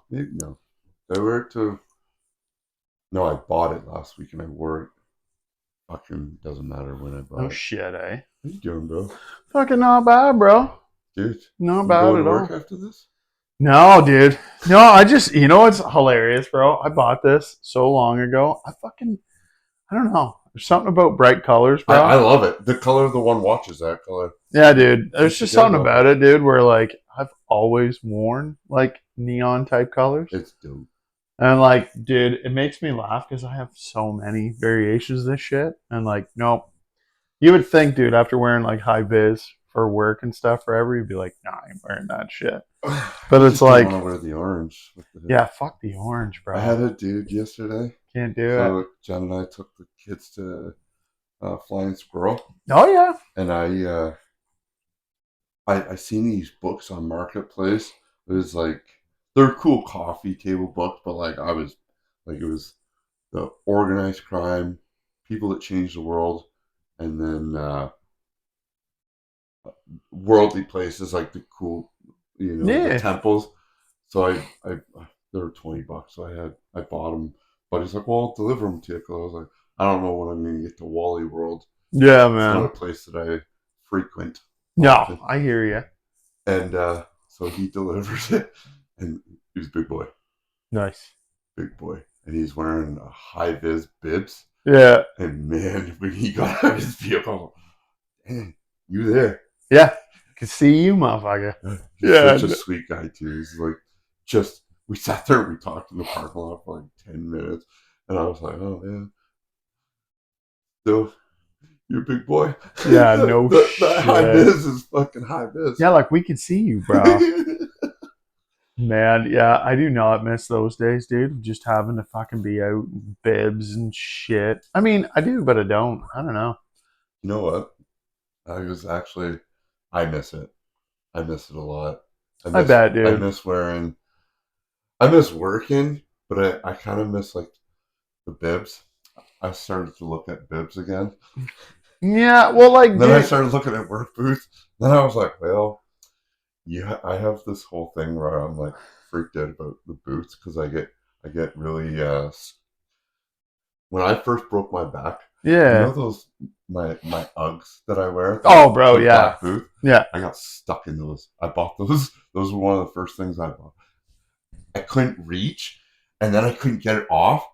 maybe no. Did I wear it to? No, I bought it last week and I wore it. Fucking doesn't matter when I Oh bought it. shit, eh? What are you doing, bro? Fucking not bad, bro. Dude, Not you bad going to at work all. after this? No, dude. No, I just, you know what's hilarious, bro? I bought this so long ago. I don't know. There's something about bright colors, I bro. love it. The color of the one watch is that color. Yeah, dude. You There's should just get it, something bro. about it, dude, where like I've always worn like neon type colors. It's dope. And like, dude, it makes me laugh because I have so many variations of this shit. And like, nope. You would think, dude, after wearing like high vis for work and stuff forever, you'd be like, nah, I ain't wearing that shit. But I it's just don't want like, to wear the orange. With the, yeah, fuck the orange, I had bro. a dude yesterday. Can't do it. So Jen and I took the kids to Flying Squirrel, Oh yeah. and I seen these books on Marketplace. It was like they're cool coffee table books, but like I was like it was the organized crime, people that changed the world, and then worldly places like the cool, the Yeah. temples. So I they were $20, so I bought them. But he's like, well, I'll deliver them to you. 'Cause I was like, I don't know when I'm going to get to Wally World. Yeah, It's not a man. place that I frequent No, often. I hear you. And so he delivers it, and he's a big boy, Nice. big boy, and he's wearing a high vis bibs. Yeah. And man, when he got out of his vehicle, man, you there? Yeah. Can see you, motherfucker. He's Yeah. such a sweet guy too. He's like, just we sat there, and we talked in the parking lot for like 10 minutes, and I was like, oh man, so you're a big boy. Yeah, no The high shit. vis is fucking high vis. Yeah, like we could see you, bro. Man, yeah, I do not miss those days, dude. Just having to fucking be out in bibs and shit. I mean, I do, but I don't. I don't know. You know what? I was actually, I miss it. I miss it a lot. I I miss bet, I dude. miss wearing. I miss working, but I kind of miss like the bibs. I started to look at bibs again. Yeah, well, like, And then I dude. started looking at work boots. Then I was like, well, yeah, I have this whole thing where I'm like freaked out about the boots because I get really when I first broke my back, Yeah. those my Uggs that I wear, Oh, bro, the yeah. black boot. Yeah. I got stuck in those. I bought those. Those were one of the first things I bought. I couldn't reach, and then I couldn't get it off,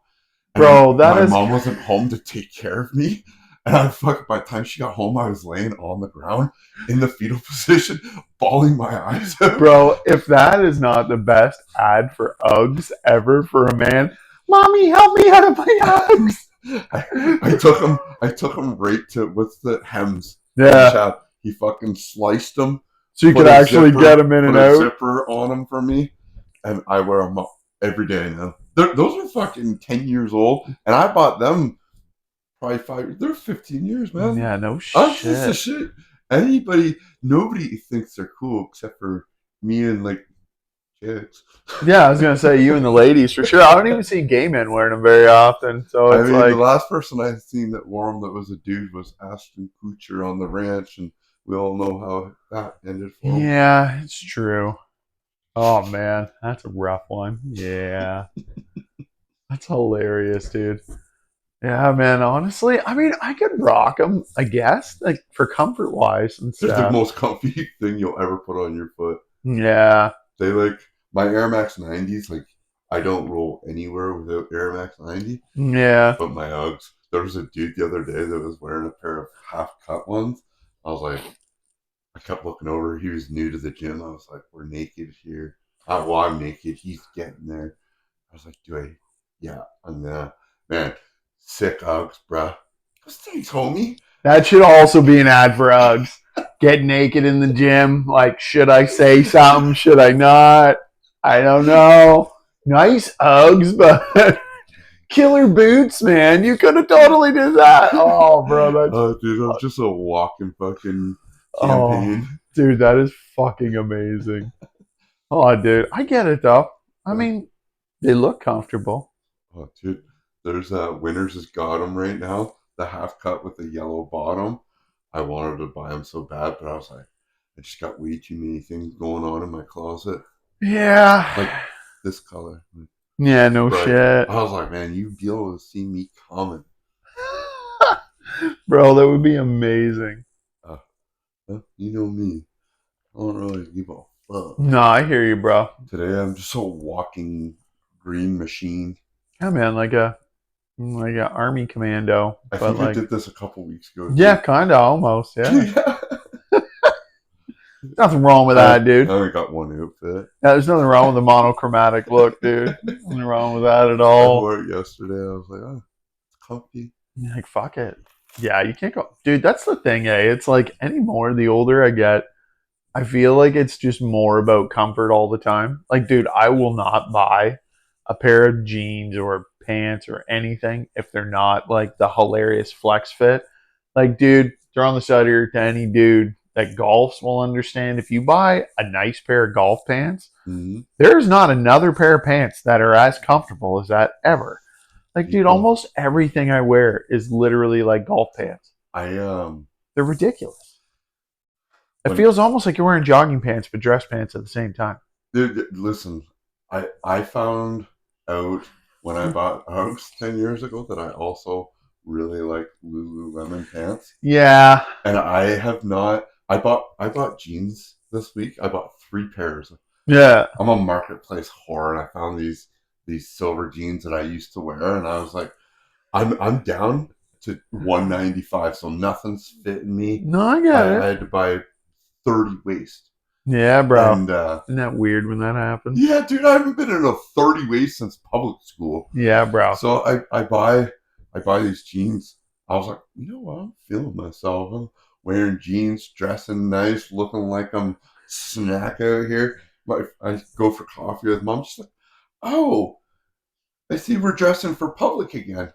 and then Bro, that my is. mom wasn't home to take care of me. And by the time she got home, I was laying on the ground in the fetal position, bawling my eyes out. Bro, if that is not the best ad for Uggs ever for a man, mommy, help me out of my Uggs. I took him right to what's the hems. Yeah. Chad. He fucking sliced them, So you could actually get them in put and a out. zipper on them for me, and I wear them every day now. Those are fucking 10 years old, and I bought them probably 5. They're 15 years, man. Yeah, no I'm just a shit. shit. Nobody thinks they're cool except for me and like kids. Yeah, I was gonna say you and the ladies for sure. I don't even see gay men wearing them very often, so I it's mean, the like, last person I seen that wore them that was a dude was Ashton Kutcher on the ranch, and we all know how that ended for him. yeah, it's true. Oh man, that's a rough one. Yeah, that's hilarious, dude. Yeah, man. Honestly, I mean, I could rock them, I guess, like for comfort wise and They're the stuff. most comfy thing you'll ever put on your foot. Yeah, They like my Air Max 90s. Like I don't roll anywhere without Air Max 90. yeah, But my Uggs. There was a dude the other day that was wearing a pair of half cut ones. I was like, I kept looking over. He was new to the gym. I was like, we're naked here. Well, I'm naked. He's getting there. I was like, do I? Yeah, I'm gonna. Man, sick Uggs, bruh. Those things, homie. that should also be an ad for Uggs. Get naked in the gym. Like, should I say something? Should I not? I don't know. Nice Uggs, but killer boots, man. You could have totally did that. Oh, bro, that's Oh, dude, I'm just a walking fucking oh, campaign. dude, that is fucking amazing. Oh, dude, I get it though. I mean, they look comfortable. Oh, dude, there's Winners has got them right now. The half cut with the yellow bottom. I wanted to buy them so bad, but I was like, I just got way too many things going on in my closet. Yeah, Like this color. Yeah, no Right. shit. I was like, man, you'd be able to see me coming. Bro, that would be amazing. Uh, you know me. I don't really give a fuck. No, I hear you, bro. Today I'm just a walking green machine. Yeah, man, like a army commando, I but think I like, did this a couple weeks ago yeah, too. kind of, almost, yeah. Yeah. Nothing wrong with I that, dude. only got one outfit. Yeah, there's nothing wrong with the monochromatic look, dude. Nothing wrong with that at I all. wore it yesterday. I was like, oh, it's comfy. You're like, fuck it. Yeah, you can't go. Dude, that's the thing, eh? It's like anymore, the older I get, I feel like it's just more about comfort all the time. Like, dude, I will not buy a pair of jeans or pants or anything if they're not like the hilarious flex fit. Like, dude, throw on the side here to any dude that golfs will understand. If you buy a nice pair of golf pants, Mm-hmm. there's not another pair of pants that are as comfortable as that ever. Like, dude, People, almost everything I wear is literally like golf pants. They're ridiculous. It feels almost like you're wearing jogging pants but dress pants at the same time. Dude, listen, I found out when I bought Uggs 10 years ago that I also really like Lululemon pants. Yeah. And I have not. I bought jeans this week. I bought 3 pairs. Yeah. I'm a marketplace whore, and I found these silver jeans that I used to wear, and I was like, I'm down to 195, so nothing's fitting me. No, I get I it. had to buy 30 waist. Yeah, bro. And Isn't that weird when that happens? yeah, dude, I haven't been in a 30 waist since public school. Yeah, bro. So I buy these jeans. I was like, you know what? I'm feeling myself. I'm wearing jeans, dressing nice, looking like I'm snack out here. I go for coffee with mom. She's like, oh, I see we're dressing for public again.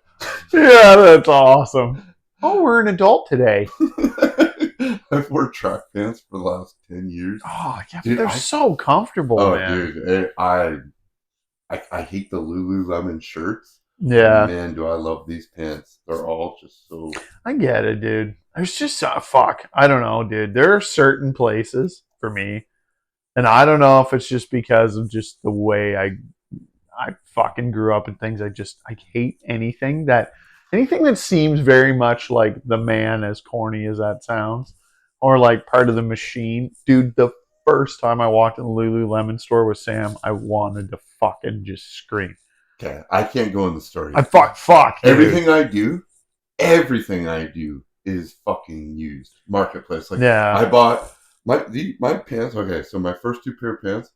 Yeah, that's awesome. Oh, we're an adult today. I've worn track pants for the last 10 years. Oh, yeah, Dude, they're so comfortable, Oh, man. dude, I hate the Lululemon shirts. Yeah. Man, do I love these pants. They're all just so. I get it, dude. There's just fuck. I don't know, dude. There are certain places for me, and I don't know if it's just because of just the way I fucking grew up and things. I hate anything that seems very much like the man, as corny as that sounds, or like part of the machine. Dude, the first time I walked in the Lululemon store with Sam, I wanted to fucking just scream. Okay, I can't go in the story. Fuck. Dude. Everything I do is fucking used. Marketplace. Like, yeah. I bought my pants. Okay, so my first 2 pair of pants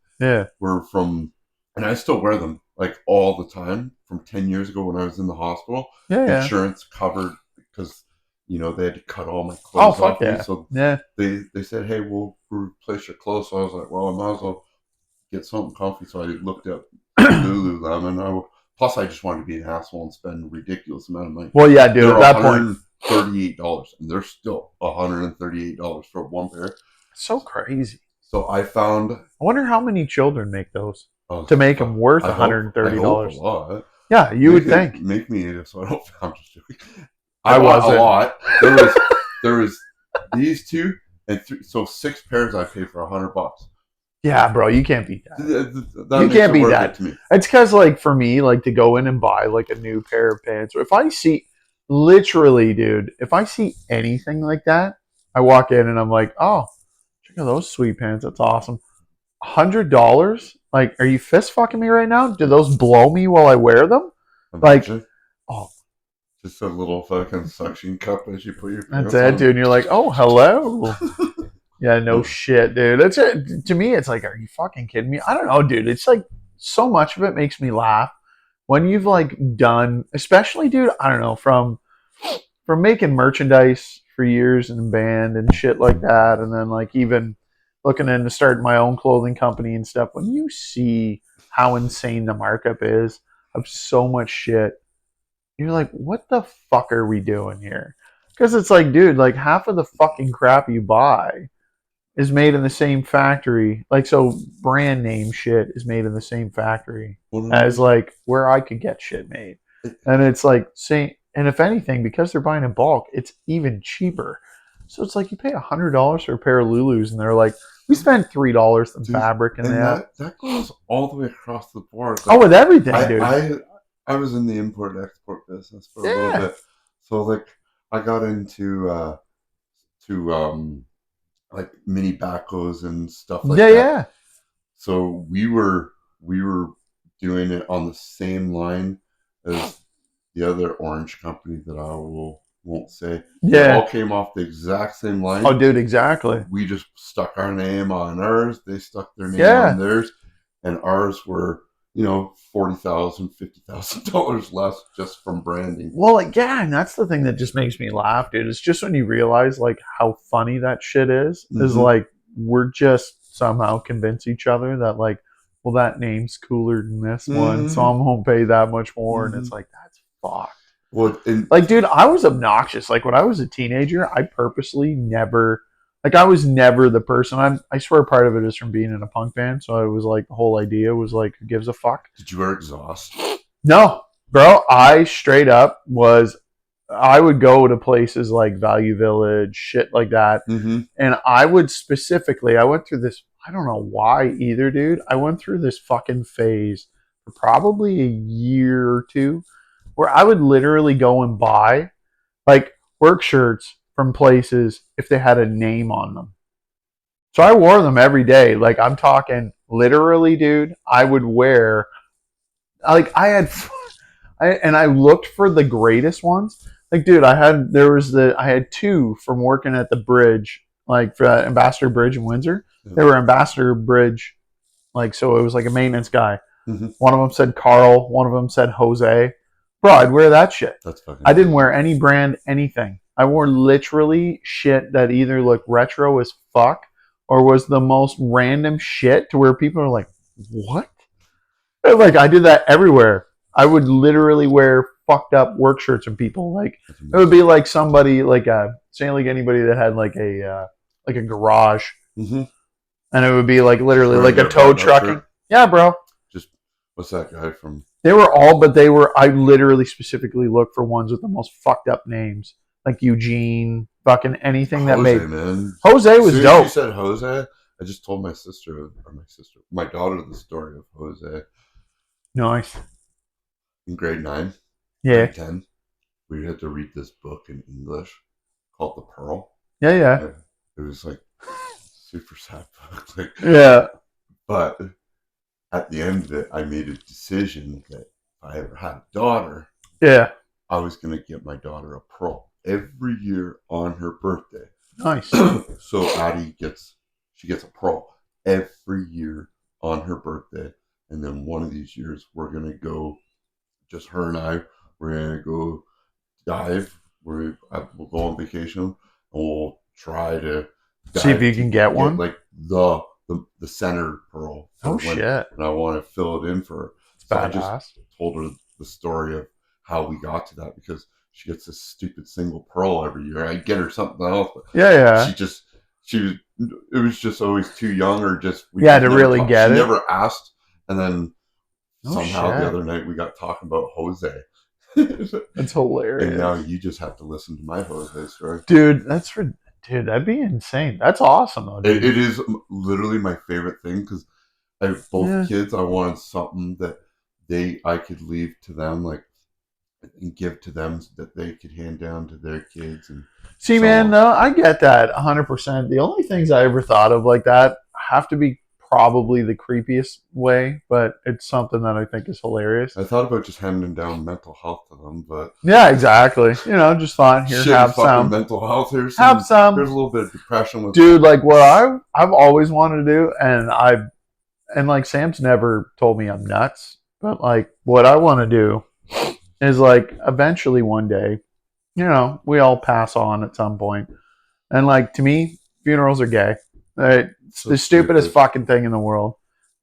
were from, and I still wear them like all the time from 10 years ago when I was in the hospital. Yeah. Insurance covered because they had to cut all my clothes off me. So they said, hey, we'll replace your clothes. So I was like, well, I might as well get something comfy. So I looked up Lululemon. Plus, I just wanted to be an asshole and spend a ridiculous amount of money. Well, yeah, dude. They're at that point, $138, and they're still $138 for 1 pair. So crazy. So I found. I wonder how many children make those to make them worth $130. I hope a lot. Yeah, you would think. Make me, so I don't. I'm just joking. I bought wasn't. A lot. There was these 2 and 3, so 6 pairs I paid for $100. Yeah, bro, you can't beat that. You can't beat that. To me. It's because, like, for me, like, to go in and buy, like, a new pair of pants, or if I see, literally, dude, if I see anything like that, I walk in and I'm like, oh, check out those sweet pants. That's awesome. $100? Like, are you fist fucking me right now? Do those blow me while I wear them? Imagine. Like, oh. Just a little fucking suction cup as you put your That's pants it, on. dude. And you're like, oh, hello. Yeah, no shit, dude. It's to me, it's like, are you fucking kidding me? I don't know, dude. It's like so much of it makes me laugh when you've like done, especially, dude. I don't know, from making merchandise for years in band and shit like that, and then like even looking into starting my own clothing company and stuff. When you see how insane the markup is of so much shit, you're like, what the fuck are we doing here? Because it's like, dude, like half of the fucking crap you buy is made in the same factory. Like, so brand name shit is made in the same factory as like where I could get shit made. And it's like, and if anything, because they're buying in bulk, it's even cheaper. So it's like you pay $100 for a pair of Lulus and they're like, We spent $3 on Dude, fabric in and that. that goes all the way across the board. Oh, with everything, I, dude. I was in the import export business for a little Yeah. bit, so like I got into to like mini backhoes and stuff like Yeah, that. yeah. So we were doing it on the same line as the other orange company that won't say. They Yeah. all came off the exact same Oh, line. dude, exactly. We just stuck our name on ours. They stuck their name on Yeah. theirs, and ours were $40,000, $50,000 less just from branding. Well, like, yeah, and that's the thing that just makes me laugh, dude. It's just when you realize like how funny that shit is like we're just somehow convince each other that like, well, that name's cooler than this one, so I'm gonna pay that much more, and it's like that's fucked. Well, and Like, dude, I was obnoxious. Like when I was a teenager, I purposely never like I was never the person. I swear part of it is from being in a punk band, so it was like the whole idea was like who gives a fuck? did you wear exhaust? No, bro, I straight up was. I would go to places like Value Village, shit like that, and I would specifically. I went through this. I don't know why either, dude. I went through this fucking phase for probably a year or two, where I would literally go and buy like work shirts from places if they had a name on them. So I wore them every day. Like I'm talking literally, dude. I would wear like I looked for the greatest ones. Like, dude, I had two from working at the bridge, like for Ambassador Bridge in Windsor. They were Ambassador Bridge, like so it was like a maintenance guy. One of them said Carl, one of them said Jose. Bro, I'd wear that shit. That's fucking. I didn't wear any brand anything. I wore literally shit that either looked retro as fuck or was the most random shit to where people are like, "What?" Like I did that everywhere. I would literally wear fucked up work shirts from people. Like it would be like somebody like say like anybody that had like a garage, and it would be like literally like a tow trucking. Yeah, bro. Just what's that guy from? They were all, but they were. I literally specifically looked for ones with the most fucked up names, like Eugene, fucking anything that Jose, made. Man. Jose was as dope. You said Jose. I just told my daughter, the story of Jose. Nice. In grade 9, Yeah. grade 10, we had to read this book in English called The Pearl. Yeah, yeah. And it was like super sad book. Like, yeah. But at the end of it, I made a decision that if I ever had a daughter, I was going to get my daughter a pearl every year on her birthday. Nice. So Addie gets a pearl every year on her birthday. And then one of these years, we're going to go, just her and I, we're going to go dive. We'll go on vacation and we'll try to see if you can get one. Like the center pearl. Oh, shit. And I want to fill it in for her. So I just told her the story of how we got to that because she gets this stupid single pearl every year. I get her something else. But yeah. It was just always too young or just. To really get it. She never asked. And then somehow the other night we got talking about Jose. That's hilarious. And now you just have to listen to my Jose story. Dude, that'd be insane. That's awesome, though, dude. It is literally my favorite thing because I have both kids. I wanted something that I could leave to them, like, and give to them that they could hand down to their kids. And see, man, no, I get that 100%. The only things I ever thought of like that have to be probably the creepiest way, but it's something that I think is hilarious. I thought about just handing down mental health to them, but yeah, exactly. Just thought here, have some mental health. There's have some. There's a little bit of depression with dude. Like what I've always wanted to do, and like Sam's never told me I'm nuts, but like what I want to do is like eventually one day, we all pass on at some point, and like to me, funerals are gay. Right? It's the stupidest fucking thing in the world.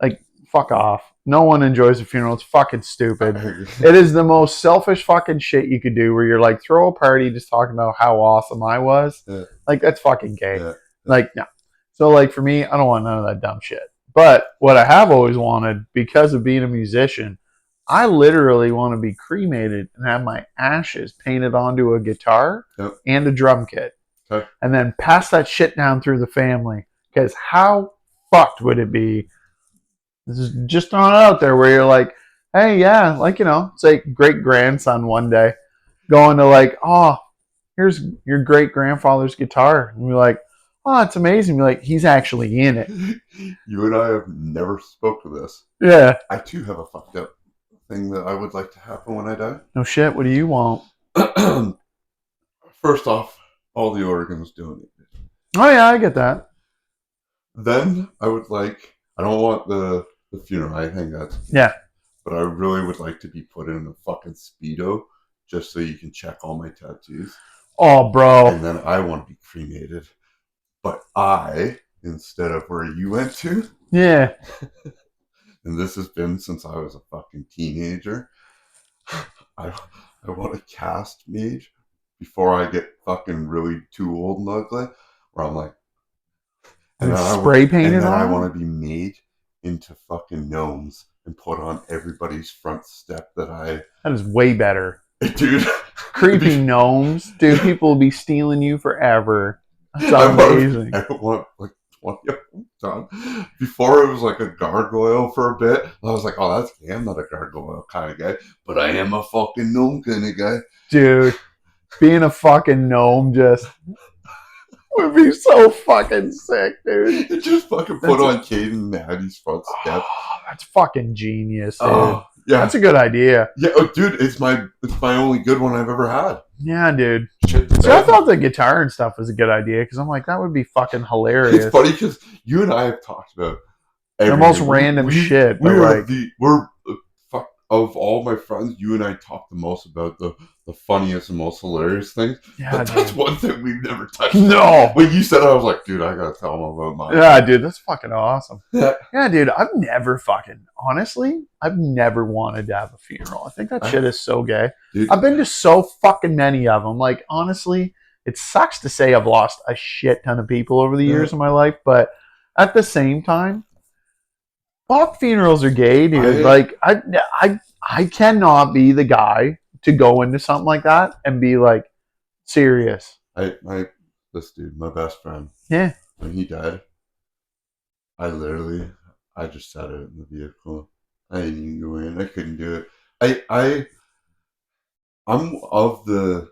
Like, fuck off. No one enjoys a funeral. It's fucking stupid. It is the most selfish fucking shit you could do where you're like, throw a party just talking about how awesome I was. Yeah. Like, that's fucking gay. Yeah. Like, no. So, like, for me, I don't want none of that dumb shit. But what I have always wanted, because of being a musician, I literally want to be cremated and have my ashes painted onto a guitar and a drum kit. Okay. And then pass that shit down through the family. Because how fucked would it be? This is just throwing it out there where you're like, hey, yeah, like, it's like great grandson one day going to like, oh, here's your great grandfather's guitar. And you're like, oh, it's amazing. You're like, he's actually in it. You and I have never spoke of this. Yeah. I too have a fucked up thing that I would like to happen when I die. No shit. What do you want? First off, all the organs donated. Oh, yeah, I get that. Then I would like, I don't want the funeral. I think that's, Yeah. but I really would like to be put in a fucking Speedo just so you can check all my tattoos. Oh, bro. And then I want to be cremated. But instead of where you went to, Yeah. and this has been since I was a fucking teenager, I want a cast made before I get fucking really too old and ugly, where I'm like, and spray painted and then on? I want to be made into fucking gnomes and put on everybody's front step that is way better. Dude. Creepy gnomes. Dude, people will be stealing you forever. That's amazing. I want like 20 of them done. Before it was like a gargoyle for a bit. I was like, oh, I'm not a gargoyle kind of guy, but I am a fucking gnome kind of guy. Dude, being a fucking gnome just would be so fucking sick, dude. Just fucking put on Caden and Maddie's front step. Oh, that's fucking genius, dude. Yeah, that's a good idea. Yeah, dude, it's my only good one I've ever had. Yeah, dude. So I thought the guitar and stuff was a good idea because I'm like, that would be fucking hilarious. It's funny because you and I have talked about the most random shit. But we're of all my friends, you and I talk the most about the funniest and most hilarious things. Yeah, but that's one thing we've never touched. No. When you said it, I was like, dude, I gotta tell them about mine. Yeah, dude, that's fucking awesome. Yeah, dude, I've never wanted to have a funeral. I think that shit is so gay. Dude, I've been to so fucking many of them. Like, honestly, it sucks to say I've lost a shit ton of people over the years of my life, but at the same time, fuck funerals are gay, dude. I cannot be the guy to go into something like that and be like serious. This dude, my best friend. Yeah. When he died, I just sat out in the vehicle. I didn't even go in. I couldn't do it. I'm of the,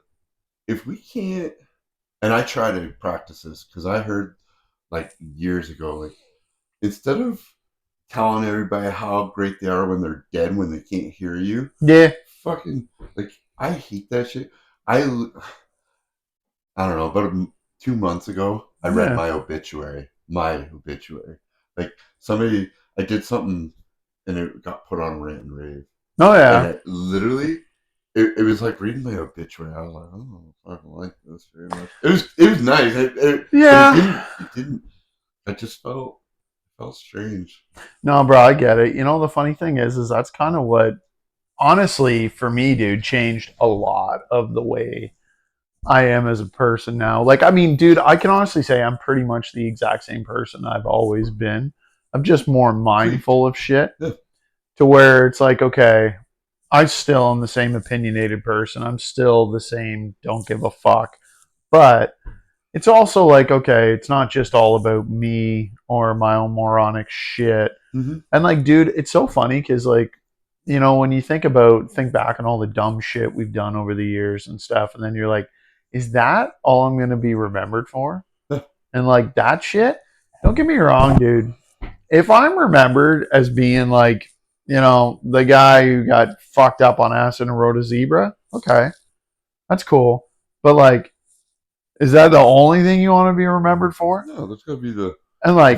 if we can't, and I try to practice this because I heard like years ago, like instead of telling everybody how great they are when they're dead, when they can't hear you. Yeah. Fucking, like, I hate that shit. I don't know, about 2 months ago, I read my obituary. Like, I did something and it got put on Rant and Rave. Oh, yeah. And it was like reading my obituary. I was like, oh, I don't like this very much. It was nice. It didn't, I just felt strange. No, bro, I get it. The funny thing is that's kind of what, honestly, for me, dude, changed a lot of the way I am as a person now. Like, I mean, dude, I can honestly say I'm pretty much the exact same person I've always been. I'm just more mindful of shit to where it's like, okay, I still am the same opinionated person. I'm still the same don't give a fuck. But it's also like, okay, it's not just all about me or my own moronic shit. Mm-hmm. And like, dude, it's so funny because like, when you think back on all the dumb shit we've done over the years and stuff, and then you're like, is that all I'm going to be remembered for? And like that shit, don't get me wrong, dude. If I'm remembered as being like, the guy who got fucked up on acid and rode a zebra, okay, that's cool. But like, is that the only thing you want to be remembered for? No, that's gonna be the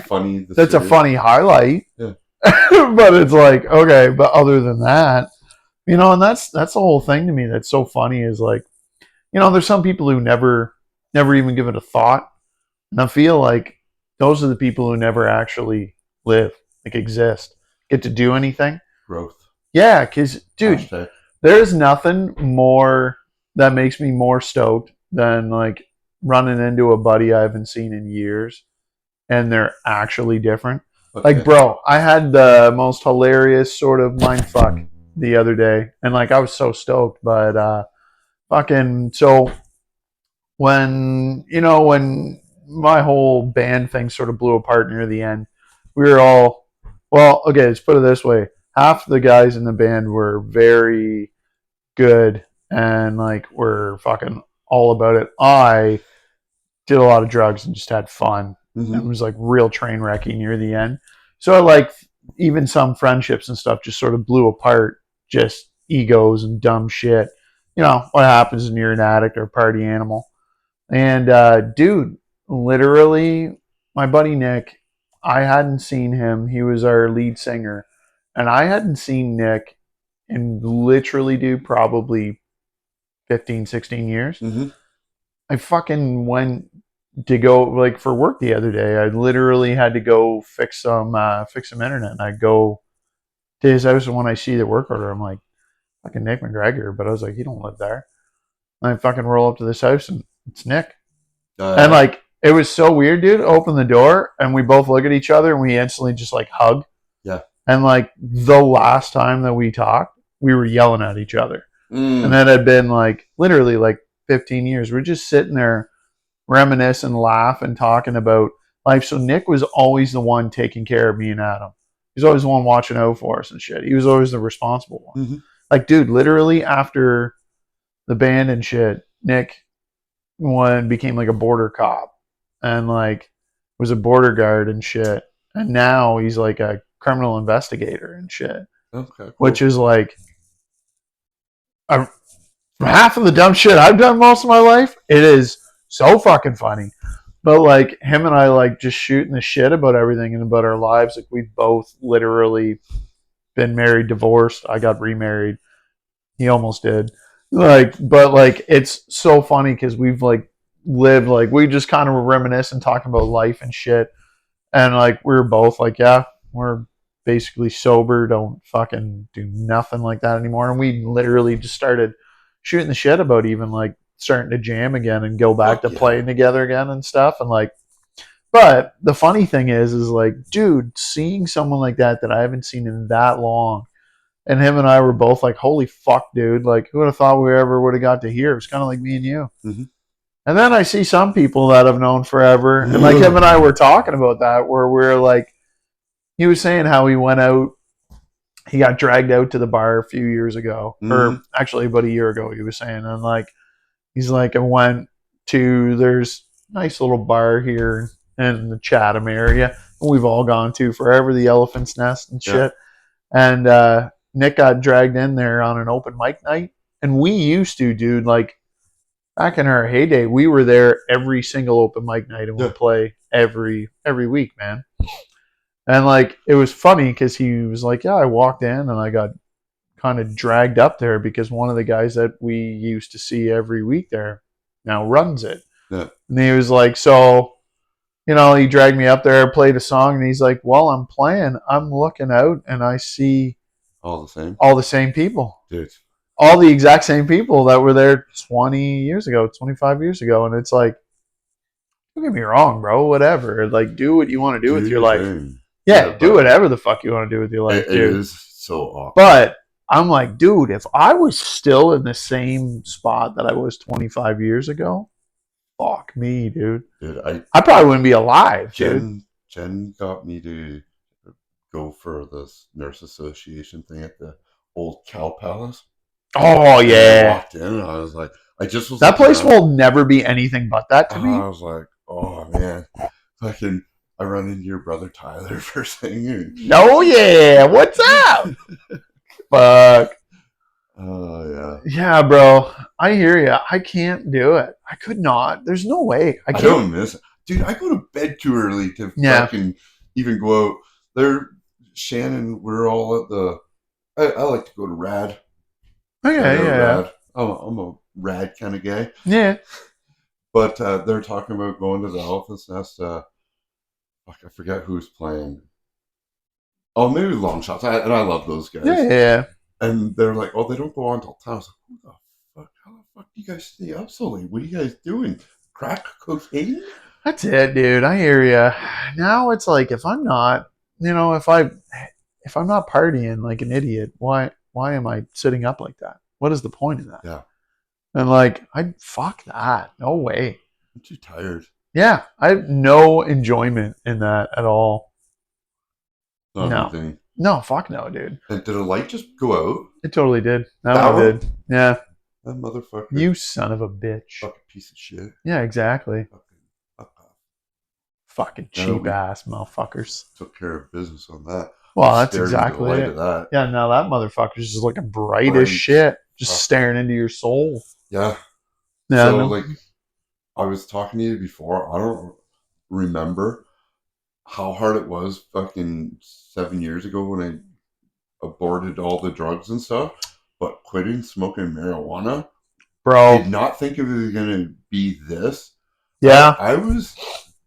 funny. That's a funny highlight. Yeah. But it's like, okay, but other than that, and that's the whole thing to me. That's so funny is like, there's some people who never even give it a thought, and I feel like those are the people who never actually live, like exist, get to do anything. Growth. Yeah, because dude, there's nothing more that makes me more stoked than like running into a buddy I haven't seen in years and they're actually different. Okay. Like, bro, I had the most hilarious sort of mindfuck the other day and like I was so stoked, but so when my whole band thing sort of blew apart near the end, we were all, well, okay, let's put it this way. Half the guys in the band were very good and like were fucking all about it. I did a lot of drugs and just had fun. Mm-hmm. It was like real train wrecking near the end. So I like even some friendships and stuff just sort of blew apart, just egos and dumb shit. You know what happens when you're an addict or a party animal. And dude, literally, my buddy Nick, I hadn't seen him. He was our lead singer, and I hadn't seen Nick in literally, dude, probably 15, 16 years. Mm-hmm. I fucking went to go like for work the other day. I literally had to go fix some internet. And I go to his house, and when I see the work order, I'm like, fucking Nick McGregor. But I was like, he don't live there. And I fucking roll up to this house, and it's Nick. And like it was so weird, dude. Open the door, and we both look at each other, and we instantly just like hug. Yeah. And like the last time that we talked, we were yelling at each other. And that had been like literally like 15 years. We're just sitting there reminiscing, laughing, talking about life. So Nick was always the one taking care of me and Adam. He's always the one watching out for us and shit. He was always the responsible one. Mm-hmm. Like, dude, literally after the band and shit, Nick became like a border cop and like was a border guard and shit. And now he's like a criminal investigator and shit. Okay, cool. Which is like half of the dumb shit I've done most of my life. It is so fucking funny. But like him and I like just shooting the shit about everything and about our lives. Like we've both literally been married, divorced. I got remarried. He almost did. Like, but like it's so funny because we've like lived like we just kind of were reminiscing, talking about life and shit. And like we were both like, yeah, we're basically sober, don't fucking do nothing like that anymore. And we literally just started shooting the shit about even like starting to jam again and go back to playing together again and stuff. And like, but the funny thing is like, dude, seeing someone like that I haven't seen in that long, and him and I were both like, holy fuck, dude, like who would have thought we ever would have got to here? It was kind of like me and you. Mm-hmm. And then I see some people that I've known forever, and like him and I were talking about that, where we're like, he was saying how he went out, he got dragged out to the bar a few years ago, or actually about a year ago, he was saying, and like, he's like, I went to, there's a nice little bar here in the Chatham area, we've all gone to forever, the Elephant's Nest and shit, and Nick got dragged in there on an open mic night, and we used to, dude, like, back in our heyday, we were there every single open mic night and we'd play every week, man. And like it was funny because he was like, yeah, I walked in and I got kind of dragged up there because one of the guys that we used to see every week there now runs it. Yeah. And he was like, so, you know, he dragged me up there, played a song, and he's like, while I'm playing, I'm looking out and I see all the same people. Dude. All the exact same people that were there 20 years ago, 25 years ago. And it's like, don't get me wrong, bro, whatever. Like, do what you want to do with your life. Yeah, do whatever the fuck you want to do with your life, dude. It is so awkward. But I'm like, dude, if I was still in the same spot that I was 25 years ago, fuck me, dude. Dude, I probably wouldn't be alive, dude. Jen got me to go for this nurse association thing at the old Cow Palace. Oh, yeah. I walked in and I was like, that place will never be anything but that to me. I was like, oh, man. I run into your brother Tyler first thing. Oh, yeah. What's up? Fuck. Oh, yeah. Yeah, bro. I hear you. I can't do it. I could not. There's no way. I don't miss it. Dude, I go to bed too early to fucking even go out. There, Shannon, we're all at the... I like to go to Rad. Okay, Rad. I'm a Rad kind of guy. Yeah. But they're talking about going to the Elephant's Nest. I forget who's playing. Oh, maybe Long Shots. And I love those guys. Yeah. And they're like, oh, they don't go on till 10. I was like, who the fuck? How the fuck do you guys stay up so late? What are you guys doing? Crack cocaine? That's it, dude. I hear you. Now it's like, if I'm not, you know, if I'm not partying like an idiot, why am I sitting up like that? What is the point of that? Yeah. And like, fuck that. No way. I'm too tired. Yeah. I have no enjoyment in that at all. not No. anything. No, fuck no, dude. And did a light just go out? It totally did. That That one one? did. Yeah. That motherfucker. You son of a bitch. Fucking piece of shit. Yeah, exactly. Fucking fuck off. Fucking Now that cheap we ass motherfuckers. took care of business on that. Well, I that's stared into the exactly light it. of that. Yeah, now that motherfucker's just looking bright as Bright. shit. Just Fuck. staring into your soul. Yeah. Yeah, So no. like I was talking to you before. I don't remember how hard it was fucking 7 years ago when I aborted all the drugs and stuff. But quitting smoking marijuana, Bro. did not think it was gonna be this. Yeah. I was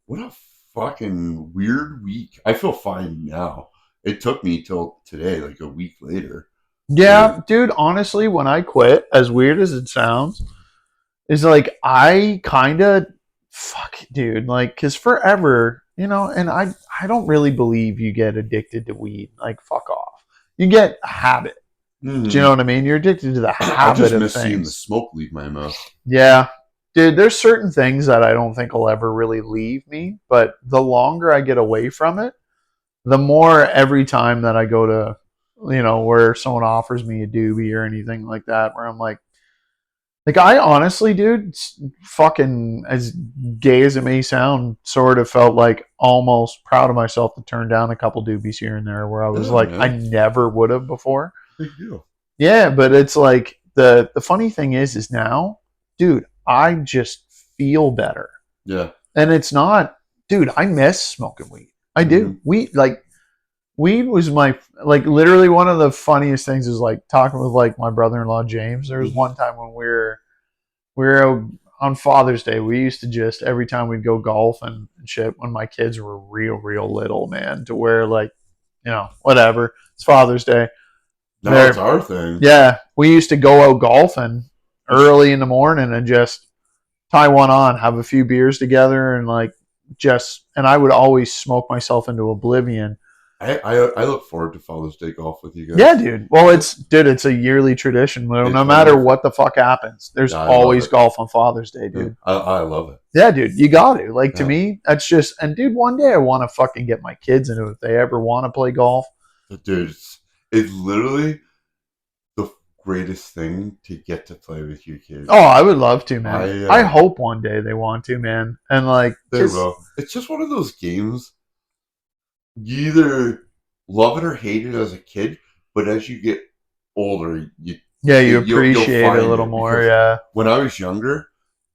what a fucking weird week. I feel fine now. It took me till today, like a week later. Yeah, dude, honestly, when I quit, as weird as it sounds, is like I kind of fuck, dude, like cuz forever, and I don't really believe you get addicted to weed. Like fuck off. You get a habit. Do you know what I mean? You're addicted to the I habit just of miss seeing the things. smoke leave my mouth. Yeah. Dude, there's certain things that I don't think will ever really leave me, but the longer I get away from it, the more every time that I go to, where someone offers me a doobie or anything like that, where I'm like I honestly, dude, fucking as gay as it may sound, sort of felt like almost proud of myself to turn down a couple doobies here and there, where I was Yeah, like, man. I never would have before. Big deal. Yeah, but it's like the funny thing is now, dude, I just feel better. Yeah. And it's not, dude, I miss smoking weed. I do. Weed was my, like, literally one of the funniest things is like talking with like my brother-in-law James. There was one time when we were on Father's Day. We used to just every time we'd go golf and shit when my kids were real little, man, to where like, whatever. It's Father's Day. Now it's our thing. Yeah, we used to go out golfing early in the morning and just tie one on, have a few beers together, and and I would always smoke myself into oblivion. I look forward to Father's Day golf with you guys. Yeah, dude. Well, it's a yearly tradition. No matter what the fuck happens, there's always golf on Father's Day, dude. I love it. Yeah, dude, you got to. Like, to me, that's just, and dude, one day I want to fucking get my kids into it if they ever want to play golf. Dude, it's literally the greatest thing to get to play with your kids. Oh, I would love to, man. I hope one day they want to, man. And like, they will. It's just one of those games. You either love it or hate it as a kid, but as you get older, you appreciate it a little more. Yeah. When I was younger,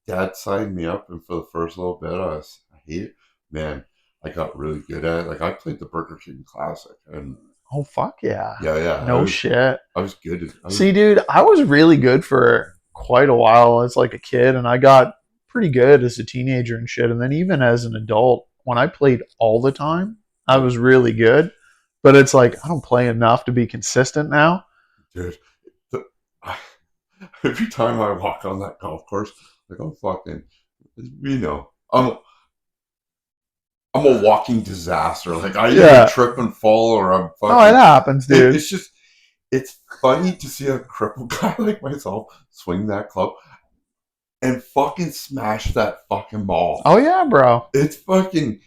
Dad signed me up, and for the first little bit, I hate it. Man, I got really good at it. Like I played the Burger King Classic, and oh fuck yeah, yeah. No shit. I was good. See, dude, I was really good for quite a while as like a kid, and I got pretty good as a teenager and shit. And then even as an adult, when I played all the time, I was really good. But it's like I don't play enough to be consistent now. Dude, every time I walk on that golf course, like I'm fucking, I'm a walking disaster. Like I either trip and fall or I'm fucking. Oh, it happens, dude. It's funny to see a crippled guy like myself swing that club and fucking smash that fucking ball. Oh yeah, bro. It's fucking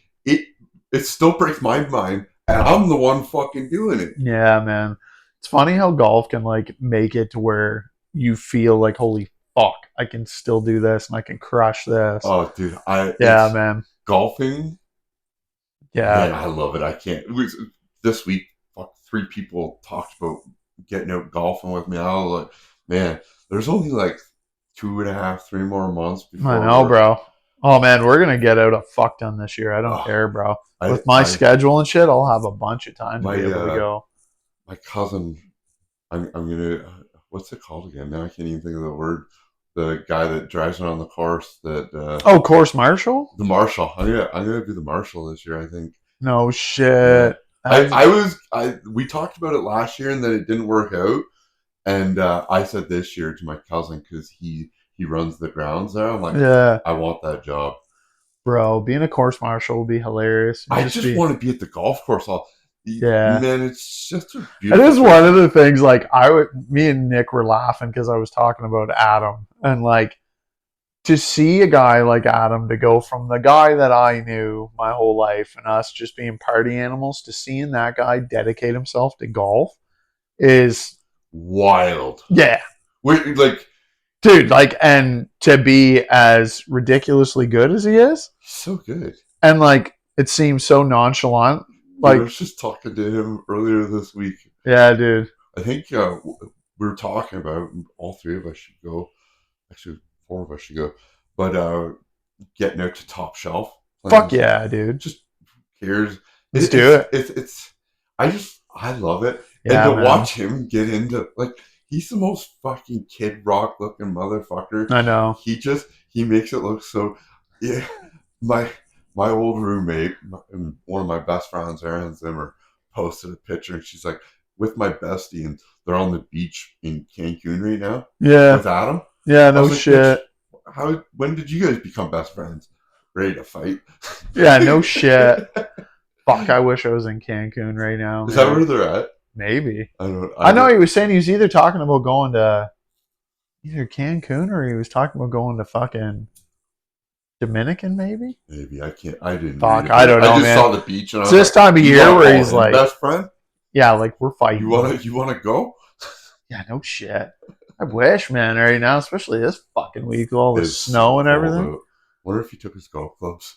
it still breaks my mind, and I'm the one fucking doing it. Yeah, man. It's funny how golf can like make it to where you feel like, holy fuck, I can still do this and I can crush this. Oh, dude, man. Golfing. Yeah, man, I love it. I can't. This week, 3 people talked about getting out golfing with me. I was like, man, there's only like 2.5, 3 more months before. I know, bro. Oh man, we're gonna get out a fuck ton this year. I don't care, bro. With my schedule and shit, I'll have a bunch of time to be able to go. My cousin, I'm gonna. What's it called again? Now I can't even think of the word. The guy that drives around the course. Course marshal. The marshal. I'm gonna be the marshal this year. I think. No shit. Yeah. We talked about it last year and then it didn't work out. And I said this year to my cousin because he runs the grounds there. I'm like, I want that job. Bro, being a course marshal would be hilarious. I just want to be at the golf course. Man, it's just a beautiful. It is one of the things. Like me and Nick were laughing because I was talking about Adam and like to see a guy like Adam to go from the guy that I knew my whole life and us just being party animals to seeing that guy dedicate himself to golf is Wild. yeah, Wait, like dude. Like, and to be as ridiculously good as he is, so good. and like it seems so nonchalant. Dude, I Like, was just talking to him earlier this week. yeah, dude. I think we were talking about all three of us should go. Actually, four of us should go. But getting out to Top Shelf, Fuck playing yeah, dude. just cares. Let's do it. I love it, and Yeah, to man. watch him get into like he's the most fucking Kid Rock looking motherfucker. I know. He makes it look so. Yeah, my my old roommate, and one of my best friends, Erin Zimmer, posted a picture, and she's like with my bestie, and they're on the beach in Cancun right now Yeah. with Adam. Yeah, I no was like, bitch, shit. how? When did you guys become best friends? Ready to fight? Yeah, no shit. Fuck, I wish I was in Cancun right now, Is that man. where they're at? Maybe. I don't. I I know don't. he was saying he was either talking about going to either Cancun or he was talking about going to fucking Dominican, maybe? Maybe I can't. I didn't read Fuck, it, I but don't I know, just man. saw the beach and I It's was this like, time of "You year want to where call he's him like, best friend? yeah, like we're fighting. You want to go?" Yeah, no shit. I wish, man, right now, especially this fucking week with all the It's snow so and cold everything. out. Wonder if he took his golf clubs.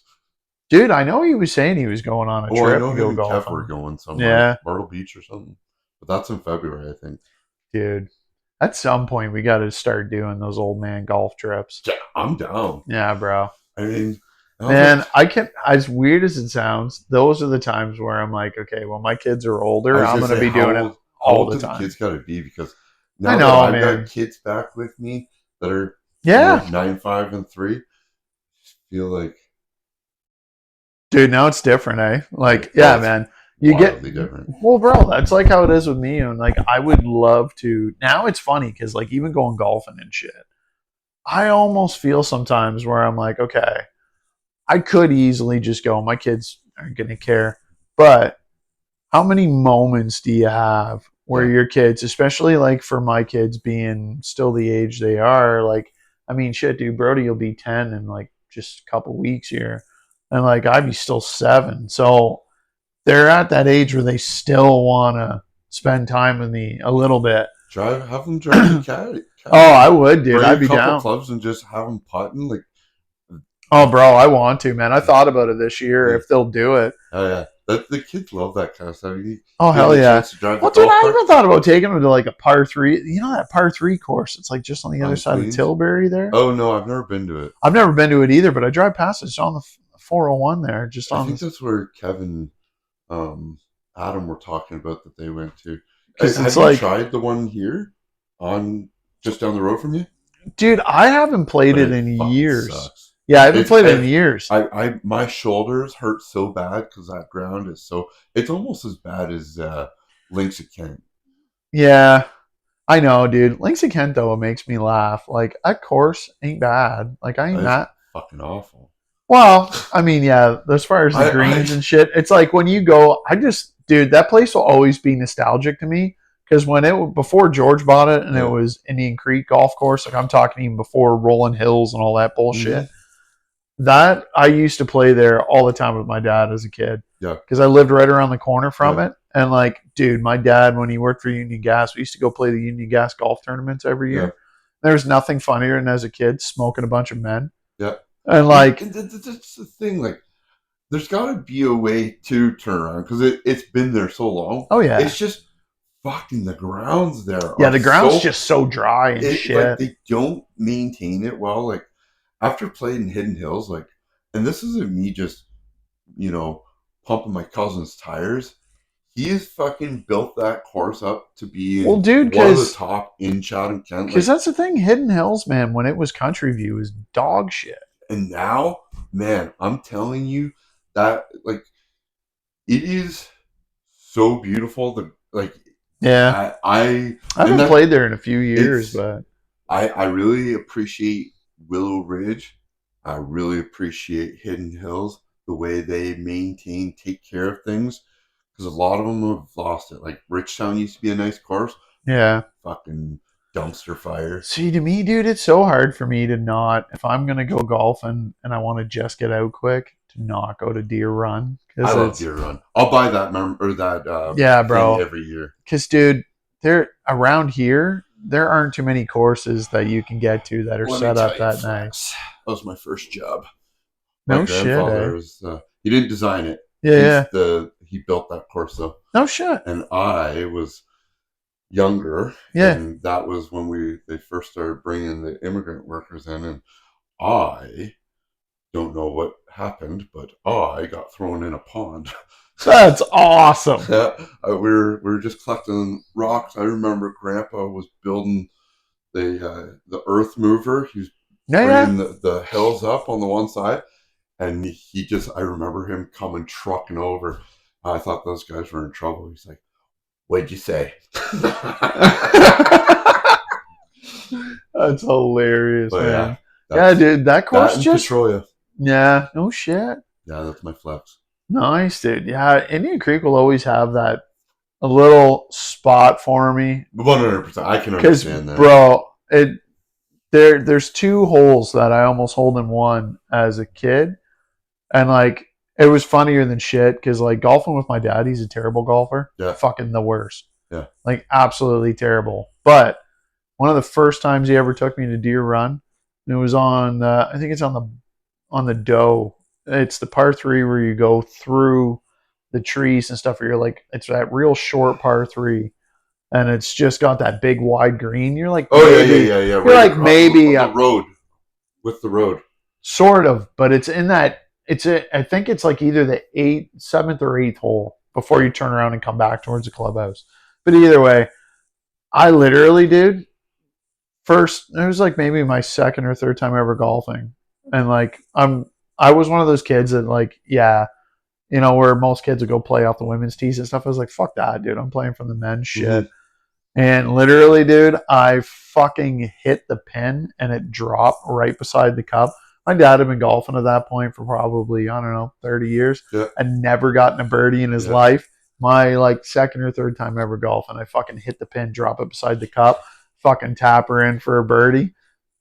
Dude, I know he was saying he was going on a Oh, I trip know to him go and Kev were golfing. going somewhere, Yeah, Myrtle Beach or something. But that's in February, I think. dude. At some point, we got to start doing those old man golf trips. Yeah, I'm down. Yeah, bro. I mean, I was like, Man, I can. As weird as it sounds, those are the times where I'm like, okay, well, my kids are I older. was I'm gonna gonna say, be doing it how all old the do the time. kids got to be? Because I now that know, I've got man. kids back with me that are Yeah, 9, 5, and 3, feel like dude. Now it's different, eh? yeah, Like, oh, yeah, it's man. You get wildly different. well, bro. That's like how it is with me. And like, I would love to. Now it's funny because like even going golfing and shit, I almost feel sometimes where I'm like, okay, I could easily just go. My kids aren't gonna care, but how many moments do you have where Yeah, your kids, especially like for my kids being still the age they are, like, I mean, shit, dude, Brody will be 10 in like just a couple weeks here. And like, I'd be still 7. So they're at that age where they still want to spend time with me a little bit. have them drive the Oh, I caddy. would, dude. Bring I'd a be couple down. clubs and just have them putting. Like, Oh, bro, I want to, man. I thought about it this year like if they'll do it. oh yeah, the kids love that kind of stuff. You Oh, give them hell the yeah. chance to drive the Well, dude, golf I cart even thought about taking them to like a par 3. You know that par 3 course? It's like just on the other on side of Queens. Tilbury there. Oh no, I've never been to it. I've never been to it either, but I drive past it. It's on the 401 there, just I on think this. that's where Kevin, um, Adam were talking about that they went to. Because it's Have you like, tried the one here on just down the road from you? dude, I haven't played But it it in fucking years. sucks. Yeah, I haven't It's played it in years. my shoulders hurt so bad because that ground is so. It's almost as bad as Links at Kent. Yeah, I know, dude. Links of Kent, though, it makes me laugh. Like, that course ain't bad. Like, I ain't It's mad. fucking awful. Well, I mean, yeah, as far as the I greens and shit, it's like when you go, I just, dude, that place will always be nostalgic to me because when it before George bought it and it yeah. was Indian Creek Golf Course, like I'm talking even before Rolling Hills and all that Mm-hmm. bullshit. That I used to play there all the time with my dad as a kid Yeah. because I lived right around the corner from Yeah. it. And like, dude, my dad when he worked for Union Gas, we used to go play the Union Gas golf tournaments every Yeah. year. There was nothing funnier than as a kid smoking a bunch of men Yeah. and And like, that's the thing. Like, there's got to be a way to turn around because it's been there so long. oh yeah. It's just fucking the grounds there Yeah, are the ground's so just so dry and like shit. they don't maintain it well. Like after playing Hidden Hills, like, and this isn't me just you know pumping my cousin's tires. He has fucking built that course up to be Well, dude, one of the because top in Chatham Kent. Like, that's the thing. Hidden Hills, man, when it was Country View, is dog shit. and now, man, I'm telling you that like it is so beautiful. The like Yeah, I I and haven't that played there in a few years, it's but I really appreciate Willow Ridge. I really appreciate Hidden Hills, the way they maintain, take care of things. Because a lot of them have lost it. Like Richtown used to be a nice course. yeah, Fucking dumpster fire. See, to me, dude, it's so hard for me to not, if I'm going to go golfing and I want to just get out quick, to not go to Deer Run. I Because love it's, Deer Run. I'll buy that or that yeah, thing bro. every year. Because, dude, there around here, there aren't too many courses that you can get to that are Let me set tell up you, that nice. Flex. That was my first job. My No shit, eh? grandfather was. He didn't design it. Yeah, yeah. He built that course though, No shit. and I was younger, Yeah. and that was when they first started bringing the immigrant workers in, and I don't know what happened, but I got thrown in a pond. That's awesome. We were just collecting rocks. I remember Grandpa was building the earth mover. He was Yeah, yeah. bringing the hills up on the one side, and I remember him coming trucking over. I thought those guys were in trouble. He's like, "What'd you say?" That's hilarious, But man. Yeah, that's dude, that course that in just, Petrolia. yeah, no shit. Yeah, that's my flex. Nice, dude. Yeah, Indian Creek will always have that a little spot for me 100%. I can because, understand that. bro, there's two holes that I almost hold in one as a kid, and like it was funnier than shit because like golfing with my dad, he's a terrible golfer, Yeah. fucking the worst, Yeah. like absolutely terrible. But one of the first times he ever took me to Deer Run, and it was on, I think it's on the Doe. It's the par three where you go through the trees and stuff. Where you're like, it's that real short par three, and it's just got that big wide green. You're like, Oh maybe, yeah. You're Right like maybe on the road with the road. sort of, but it's in that. I think it's like either the seventh or eighth hole before you turn around and come back towards the clubhouse. But either way, I literally, dude, first it was like maybe my second or third time ever golfing, and like I was one of those kids that like, yeah, you know, where most kids would go play off the women's tees and stuff. I was like, fuck that, dude, I'm playing from the men's shit. And literally, dude, I fucking hit the pin and it dropped right beside the cup. My dad had been golfing at that point for probably, I don't know, 30 years Yeah. and never gotten a birdie in his life. My like second or third time ever golfing, I fucking hit the pin, drop it beside the cup, fucking tap her in for a birdie.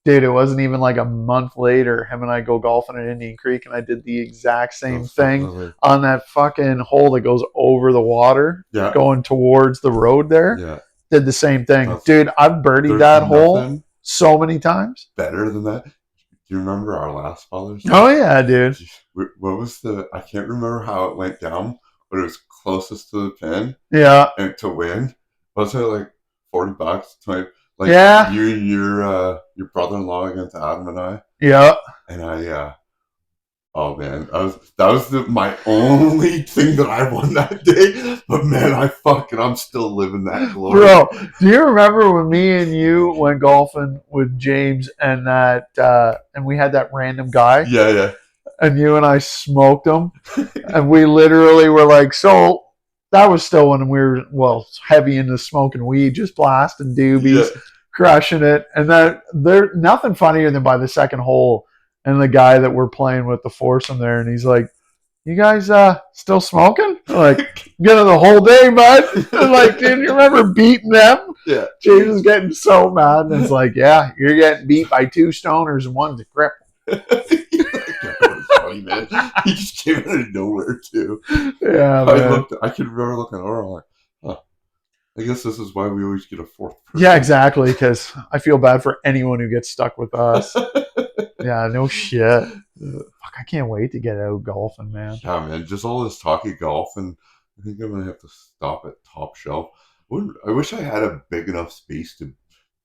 Dude, it wasn't even like a month later, him and I go golfing at Indian Creek, and I did the exact same thing on that fucking hole that goes over the water, going towards the road there. Yeah. Did the same thing. Dude, I've birdied that hole so many times. Better than that. Do you remember our last Father's Day? Oh, yeah, dude. What was I can't remember how it went down, but it was closest to the pin. Yeah. And to win. Wasn't it like $40? Like you and your brother-in-law against Adam and I. Yeah. And oh man, that was my only thing that I won that day. But man, I'm still living that glory. Bro, do you remember when me and you went golfing with James and that and we had that random guy? Yeah. And you and I smoked him, and we literally were like, so that was still when we were heavy into smoking weed, just blasting doobies, crushing it, and there's nothing funnier than by the second hole. And the guy that we're playing with, the foursome there, and he's like, you guys still smoking? I'm like, get it the whole day, bud. I'm like, dude, you remember beating them? Yeah. James is getting so mad. And it's like, yeah, you're getting beat by two stoners and one's a cripple. That was funny, man. He just came out of nowhere, too. Yeah, man. I can remember looking over, I'm like, huh. I guess this is why we always get a fourth person. Yeah, exactly, because I feel bad for anyone who gets stuck with us. Yeah, no shit. Fuck, I can't wait to get out golfing, man. Yeah, man, just all this talk of golf, and I think I'm going to have to stop at Top Shelf. I wish I had a big enough space to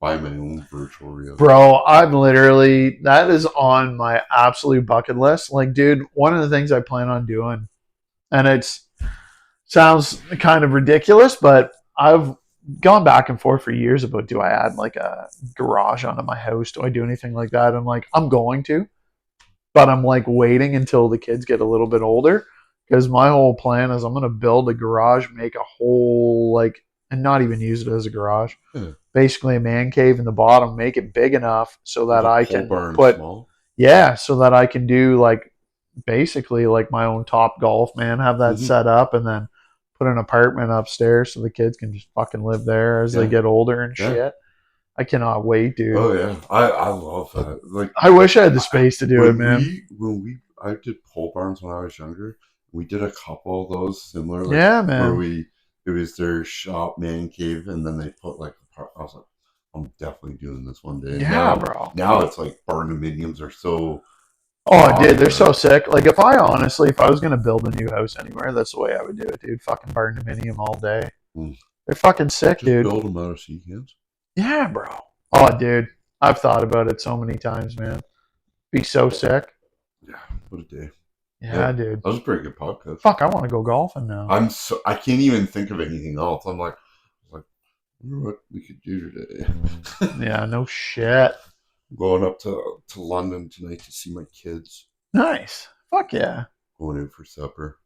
buy my own virtual reality. Bro, that is on my absolute bucket list. Like, dude, one of the things I plan on doing, and it sounds kind of ridiculous, but I've gone back and forth for years about, do I add like a garage onto my house? Do I do anything like that? I'm like, I'm going to, but I'm like waiting until the kids get a little bit older, because my whole plan is I'm going to build a garage, make a whole and not even use it as a garage. Basically a man cave in the bottom, make it big enough so that I can put, so that I can do basically my own Top Golf, man, have that set up, and then put an apartment upstairs so the kids can just fucking live there as they get older and shit. I cannot wait, dude. Oh yeah, I love that. Like I wish I had the space to do it, when man. I did pole barns when I was younger. We did a couple of those similar, like Yeah, where man. it was their shop man cave, and then they put like I was like, I'm definitely doing this one day. And Yeah, bro. now it's like barndominiums are so Oh, dude, they're popular. so sick. Like, if I was gonna build a new house anywhere, that's the way I would do it, dude. Fucking barndominium all day. Mm. They're fucking sick, Just dude. build them out of sea cans. Yeah, bro. Oh, dude, I've thought about it so many times, man. Be so sick. Yeah, what a day. Yeah, Yeah, dude. that was a pretty good podcast. Fuck, I want to go golfing now. I can't even think of anything else. I wonder what we could do today. Yeah, no shit. Going up to London tonight to see my kids. Nice. Fuck yeah. Going in for supper.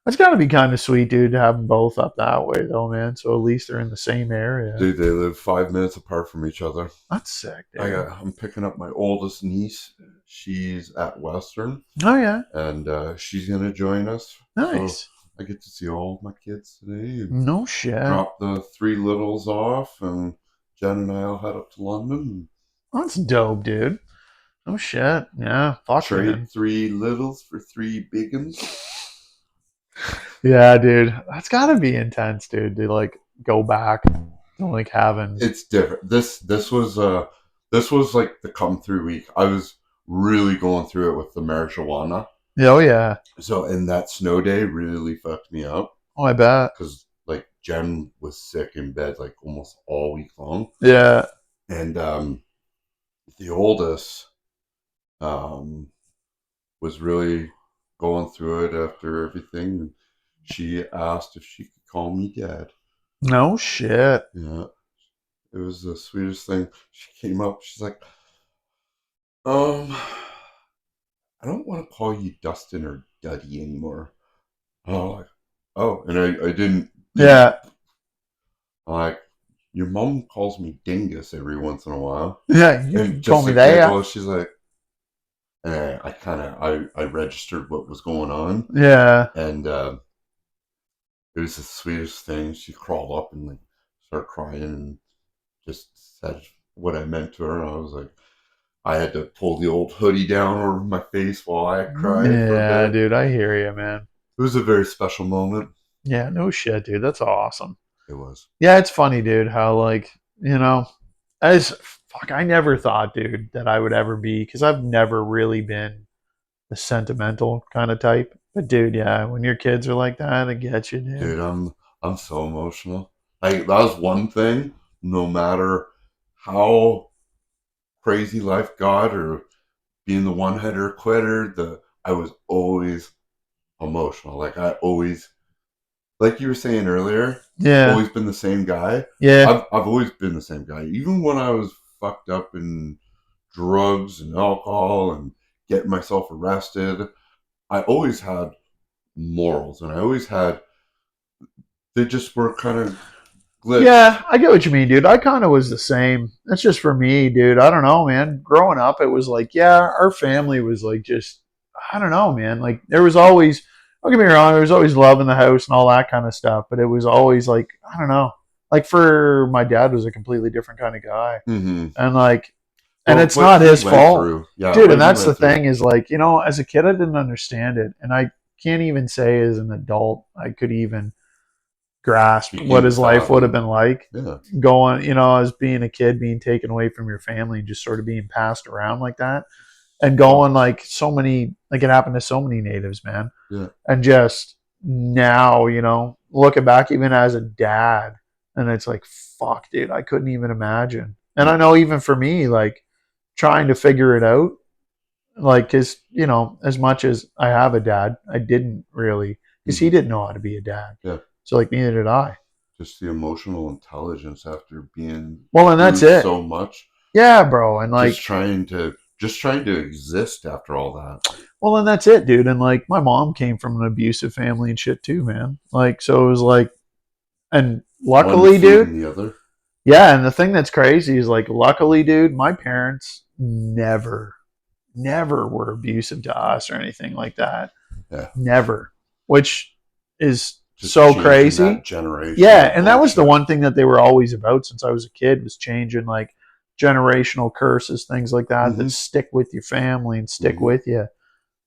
It's got to be kind of sweet, dude, to have them both up that way, though, man. So at least they're in the same area. Dude, they live 5 minutes apart from each other. That's sick, dude. I'm picking up my oldest niece. She's at Western, Oh, yeah. and she's gonna join us. So Nice. I get to see all of my kids today and No shit. drop the three littles off, and Jen and I'll head up to London. That's dope, dude. Oh shit. Yeah. Fuck, Trade man. three littles for three big ones. Yeah, dude. That's got to be intense, dude, to like go back to like having. It's different. This was like the come through week. I was really going through it with the marijuana. Oh, yeah. So, and that snow day really fucked me up Oh, I bet. because like Jen was sick in bed like almost all week long, Yeah. and the oldest was really going through it after everything. She asked if she could call me dad. No shit. Yeah, it was the sweetest thing. She came up. She's like, I don't want to call you Dustin or Duddy anymore. Oh, like, oh, and I didn't. Yeah. I'm like, your mom calls me Dingus every once in a while, Yeah. You and can call just me a that. giggle. Yeah. She's like, and I registered what was going on, Yeah. and it was the sweetest thing. She crawled up and like started crying and just said what I meant to her. And I was like, I had to pull the old hoodie down over my face while I cried for a Yeah, bit. dude. I hear you, man. It was a very special moment. Yeah. No shit, dude. That's awesome. It was. Yeah, it's funny, dude, how like, as fuck, I never thought, dude, that I would ever be, because I've never really been the sentimental kind of type. But dude, yeah, when your kids are like that, it gets you, dude. Dude, I'm so emotional. Like that was one thing. No matter how crazy life got or being the one hitter quitter, I was always emotional. Like I always, like you were saying earlier, Yeah, always been the same guy. yeah, I've always been the same guy. Even when I was fucked up in drugs and alcohol and getting myself arrested, I always had morals, and I always had. They just were kind of glitched. yeah. I get what you mean, dude. I kind of was the same. That's just for me, dude. I don't know, man. Growing up, it was like, yeah, our family was like just, I don't know, man. Like there was always, don't get me wrong, there was always love in the house and all that kind of stuff, but it was always like, I don't know. Like for my dad was a completely different kind of guy, Mm-hmm. and like, and Well, it's what not he his went fault, through, yeah, dude. what And he that's the went through. thing is like, as a kid, I didn't understand it, and I can't even say as an adult I could even grasp what Became his life would have fathom. been like Yeah. going, as being a kid, being taken away from your family and just sort of being passed around like that, and going like so many, like it happened to so many natives, man. Yeah. And just now, looking back even as a dad, and it's like, fuck, dude, I couldn't even imagine. And I know even for me, like trying to figure it out, like, cause as much as I have a dad, I didn't really, because he didn't know how to be a dad. Yeah. So like neither did I. Just the emotional intelligence after being Well, and that's through it. so much. Yeah, bro. And like, Just trying to exist after all that. well, and that's it, dude. And like, my mom came from an abusive family and shit too, man. Like, so it was like, and luckily, One foot dude. in the other. Yeah, and the thing that's crazy is like, luckily, dude, my parents never were abusive to us or anything like that. Yeah. Never. Which is Just so changing crazy. that generation. Yeah, and that was the one thing that they were always about since I was a kid, was changing like generational curses, things like that, Mm-hmm. that stick with your family and stick Mm-hmm. with you.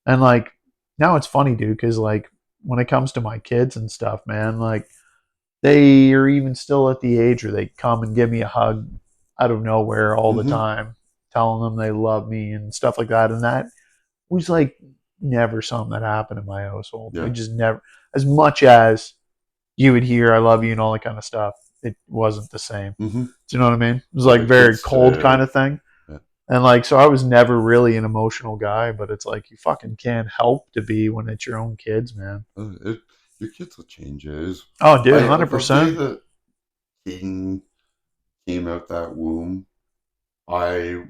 And like now it's funny, dude, because like when it comes to my kids and stuff, man, like they are even still at the age where they come and give me a hug out of nowhere all the Mm-hmm. time, telling them they love me and stuff like that. And that was like never something that happened in my household. We Yeah. just never, as much as you would hear "I love you" and all that kind of stuff, it wasn't the same. Mm-hmm. Do you know what I mean? It was Well, like the very kids cold today kind are. of thing. Yeah. And like, so I was never really an emotional guy, but it's like you fucking can't help to be when it's your own kids, man. It, your kids will change. It is. Oh, dude, I hundred the day percent. that King came out that womb, I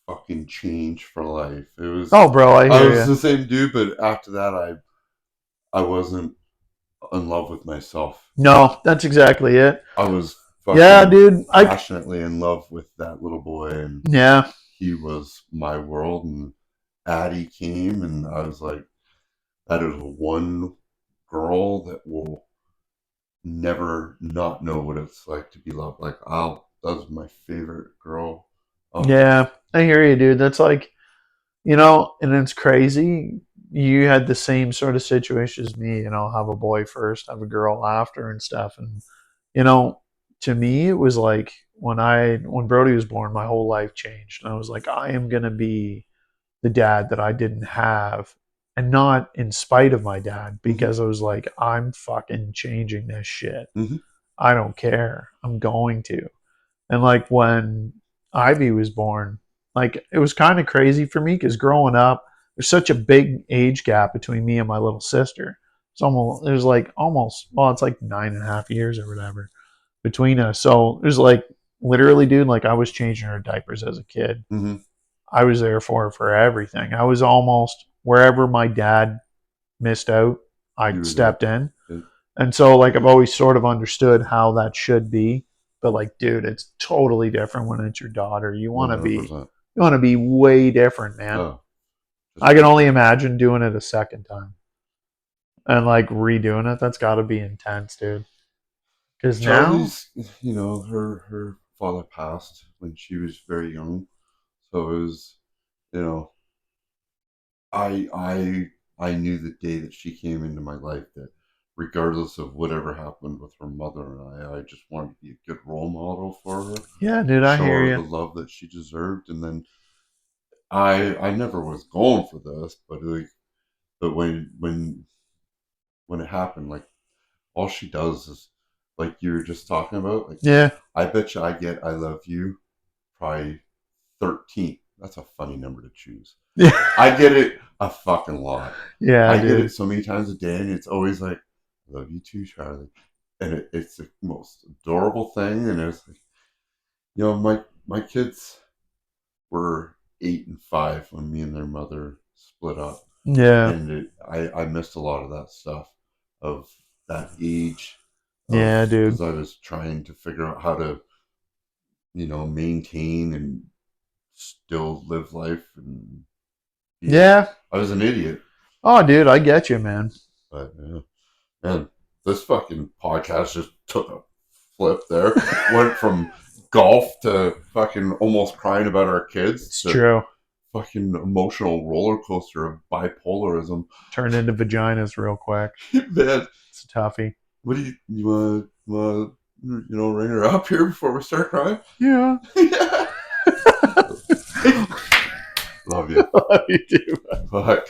fucking changed for life. It was. Oh, bro, I I hear was you. the same dude, but after that, I wasn't in love with myself. No, that's exactly it. I was Yeah, fucking dude. passionately in love with that little boy, and Yeah, he was my world. And Addie came, and I was like, that is one girl that will never not know what it's like to be loved. Like, that was my favorite girl. Oh, yeah, I hear you, dude. That's like, and it's crazy. You had the same sort of situation as me, have a boy first, have a girl after and stuff. And, you know, to me, it was like when Brody was born, my whole life changed. And I was like, I am going to be the dad that I didn't have. And not in spite of my dad, mm-hmm, because I was like, I'm fucking changing this shit. mm-hmm, I don't care. I'm going to. And like when Ivy was born, like it was kind of crazy for me because growing up, there's such a big age gap between me and my little sister. There's like almost, well, it's like 9.5 years or whatever between us. So there's like literally, dude, like I was changing her diapers as a kid. mm-hmm. I was there for her for everything. I was almost wherever my dad missed out, I You were there. stepped in. It, And so like I've always sort of understood how that should be. But like, dude, it's totally different when it's your daughter. You want to be 100%. you want to be way different, man. Oh, just I can only imagine doing it a second time and like redoing it. That's got to be intense, dude. Because now, Charlie's, her father passed when she was very young. So it was, you know, I I I knew the day that she came into my life that regardless of whatever happened with her mother and I just wanted to be a good role model for her, yeah, dude, I show hear her you. the love that she deserved. And then I never was going for this, but when it happened, like all she does is like you were just talking about, like Yeah, I bet you I get I love you probably 13. That's a funny number to choose. yeah, I get it a fucking lot. yeah, I get it dude. so many times a day, and it's always like, I love you too, Charlie. And it's the most adorable thing. And it's like, my kids were 8 and 5 when me and their mother split up. Yeah, And I missed a lot of that stuff of that age of yeah, dude. as I was trying to figure out how to, maintain and still live life and be. Yeah. I was an idiot, Oh, dude, I get you, man. but yeah. Man, this fucking podcast just took a flip there. Went from golf to fucking almost crying about our kids It's to true. fucking emotional roller coaster of bipolarism. Turned into vaginas real quick. Man, It's a toughie. what do you want ring her up here before we start crying? Yeah. Yeah. Love you. You do. Fuck.